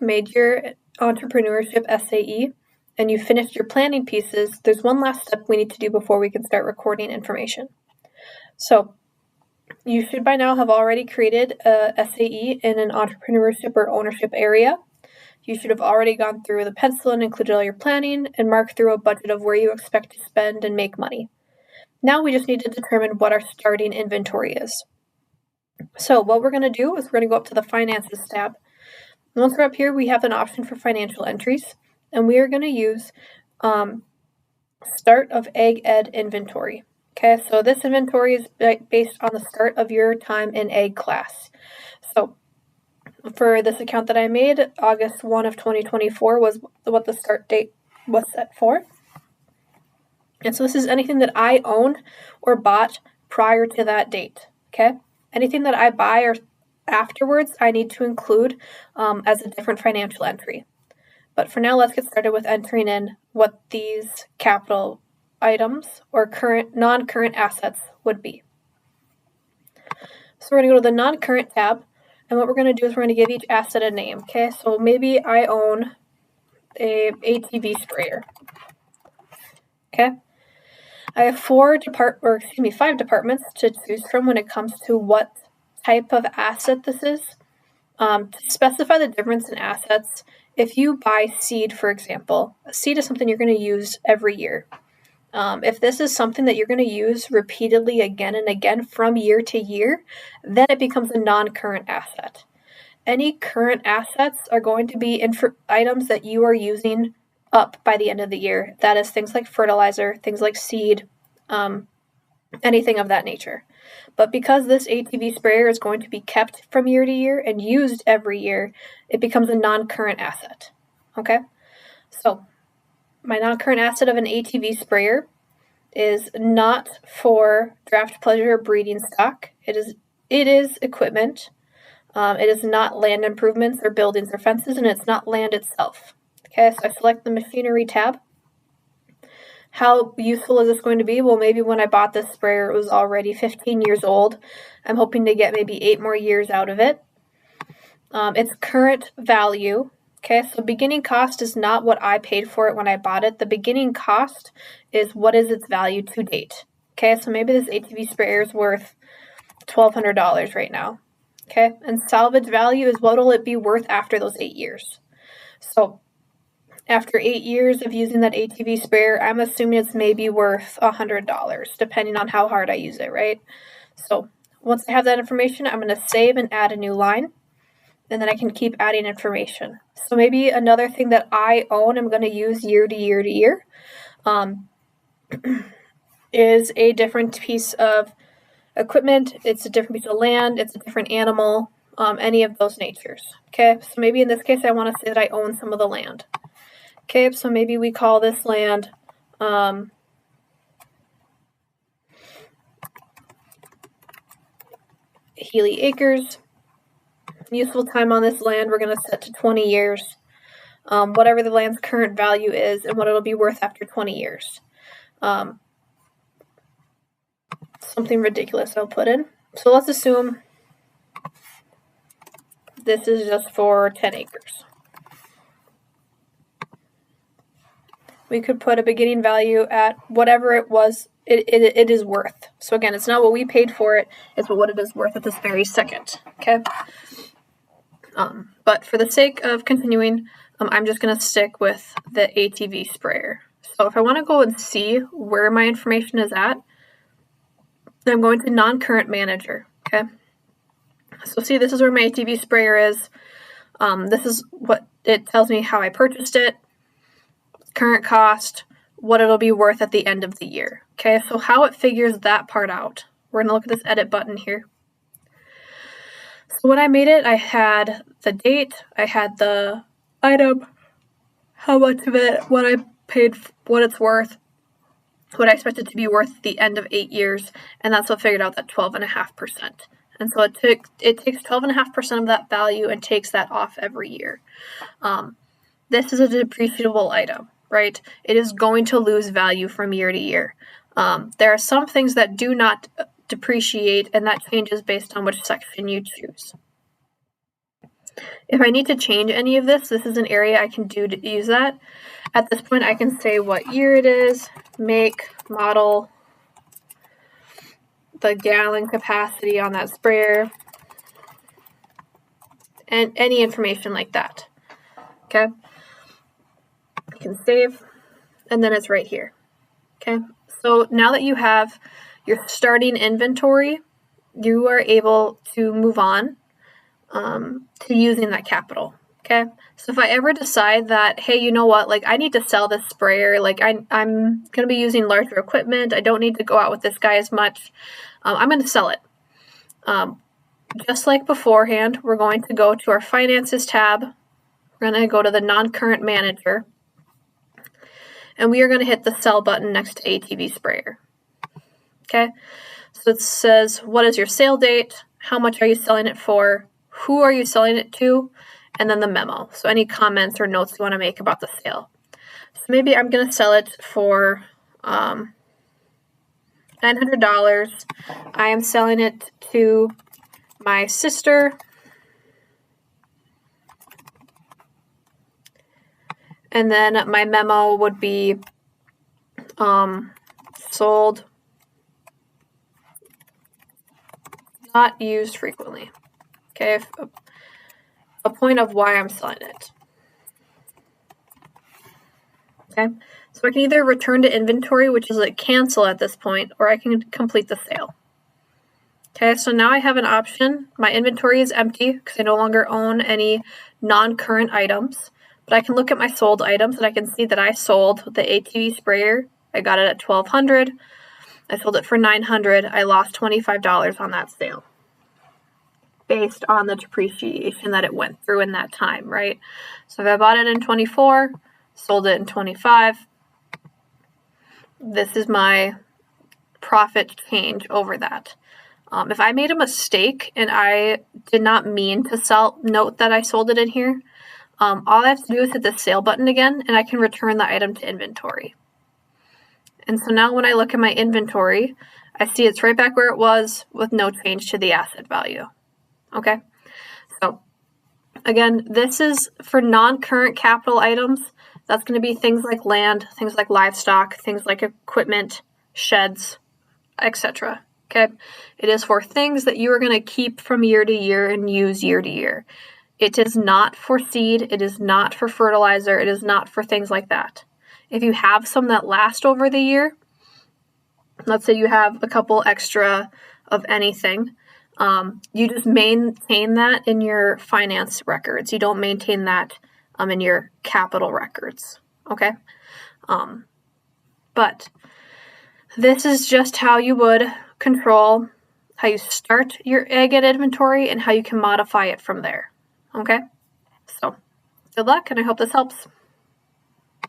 made your entrepreneurship SAE and you finished your planning pieces, there's one last step we need to do before we can start recording information. So you should by now have already created a SAE in an entrepreneurship or ownership area. You should have already gone through the pencil and included all your planning and marked through a budget of where you expect to spend and make money. Now we just need to determine what our starting inventory is. So what we're going to do is we're going to go up to the Finances tab. Once we're up here, we have an option for financial entries, and we are going to use start of AET inventory. Okay, so this inventory is based on the start of your time in ag class. So for this account that I made, August 1 of 2024 was what the start date was set for. And so this is anything that I owned or bought prior to that date. Okay, anything that I buy or afterwards, I need to include as a different financial entry. But for now, let's get started with entering in what these capital items or non-current assets would be. So we're going to go to the non-current tab, and what we're going to do is we're going to give each asset a name. Okay, so maybe I own a ATV sprayer. Okay, I have 5 departments to choose from when it comes to what type of asset this is. To specify the difference in assets, if you buy seed, for example, a seed is something you're going to use every year. If this is something that you're going to use repeatedly again and again from year to year, then it becomes a non-current asset. Any current assets are going to be items that you are using up by the end of the year. That is things like fertilizer, things like seed, anything of that nature. But because this ATV sprayer is going to be kept from year to year and used every year, it becomes a non-current asset. Okay? So my non-current asset of an ATV sprayer is not for draft pleasure or breeding stock. It is equipment. It is not land improvements or buildings or fences, and it's not land itself. Okay, so I select the machinery tab. How useful is this going to be? Well, maybe when I bought this sprayer, it was already 15 years old. I'm hoping to get maybe 8 more years out of it. Its current value. Okay, so beginning cost is not what I paid for it when I bought it. The beginning cost is what is its value to date. Okay, so maybe this ATV sprayer is worth $1,200 right now. Okay, and salvage value is what will it be worth after those 8 years. So after 8 years of using that ATV sprayer, I'm assuming it's maybe worth $100, depending on how hard I use it, right? So once I have that information, I'm going to save and add a new line, and then I can keep adding information. So maybe another thing that I own, I'm going to use year to year to year, is a different piece of equipment. It's a different piece of land. It's a different animal, any of those natures. Okay, so maybe in this case, I want to say that I own some of the land. Okay, so maybe we call this land Healy Acres. Useful time on this land, we're going to set to 20 years. Whatever the land's current value is and what it'll be worth after 20 years. Something ridiculous I'll put in. So let's assume this is just for 10 acres. We could put a beginning value at whatever it was it is worth. So again, it's not what we paid for it, it's what it is worth at this very second. Okay. But for the sake of continuing, I'm just going to stick with the ATV sprayer. So if I want to go and see where my information is at, I'm going to non-current manager. Okay. So see, this is where my ATV sprayer is. This is what it tells me, how I purchased it, current cost, what it'll be worth at the end of the year. Okay, so how it figures that part out. We're going to look at this edit button here. So when I made it, I had the date, I had the item, how much of it, what I paid, what it's worth, what I expect it to be worth at the end of 8 years, and that's what figured out that 12.5%. And so it takes 12.5% of that value and takes that off every year. This is a depreciable item, right? It is going to lose value from year to year. There are some things that do not depreciate, and that changes based on which section you choose. If I need to change any of this, this is an area I can do to use that. At this point, I can say what year it is, make, model, the gallon capacity on that sprayer, and any information like that. Okay, I can save, and then it's right here. Okay, so now that you have your starting inventory, you are able to move on to using that capital. Okay, so if I ever decide that, hey, you know what, like I need to sell this sprayer, like I'm going to be using larger equipment, I don't need to go out with this guy as much, I'm going to sell it. Just like beforehand, we're going to go to our Finances tab. We're going to go to the Non-Current Manager. And we are going to hit the Sell button next to ATV Sprayer. Okay? So it says, what is your sale date? How much are you selling it for? Who are you selling it to? And then the memo. So any comments or notes you want to make about the sale. So maybe I'm going to sell it for $900. I am selling it to my sister, and then my memo would be sold, not used frequently. Okay, a point of why I'm selling it. Okay, so I can either return to inventory, which is like cancel at this point, or I can complete the sale. Okay, so now I have an option. My inventory is empty because I no longer own any non-current items, but I can look at my sold items and I can see that I sold the ATV sprayer. I got it at $1,200. I sold it for $900. I lost $25 on that sale based on the depreciation that it went through in that time, right? So if I bought it in 24, sold it in 25, this is my profit change over that. If I made a mistake and I did not mean to note that I sold it in here, all I have to do is hit the sale button again and I can return the item to inventory. And so now when I look at my inventory, I see it's right back where it was with no change to the asset value. Okay, so again, this is for non-current capital items. That's going to be things like land, things like livestock, things like equipment, sheds, etc. Okay, it is for things that you are going to keep from year to year and use year to year. It is not for seed. It is not for fertilizer. It is not for things like that. If you have some that last over the year, let's say you have a couple extra of anything, you just maintain that in your finance records. You don't maintain that in your capital records. Okay, but this is just how you would control how you start your AET inventory and how you can modify it from there. Okay, so good luck, and I hope this helps.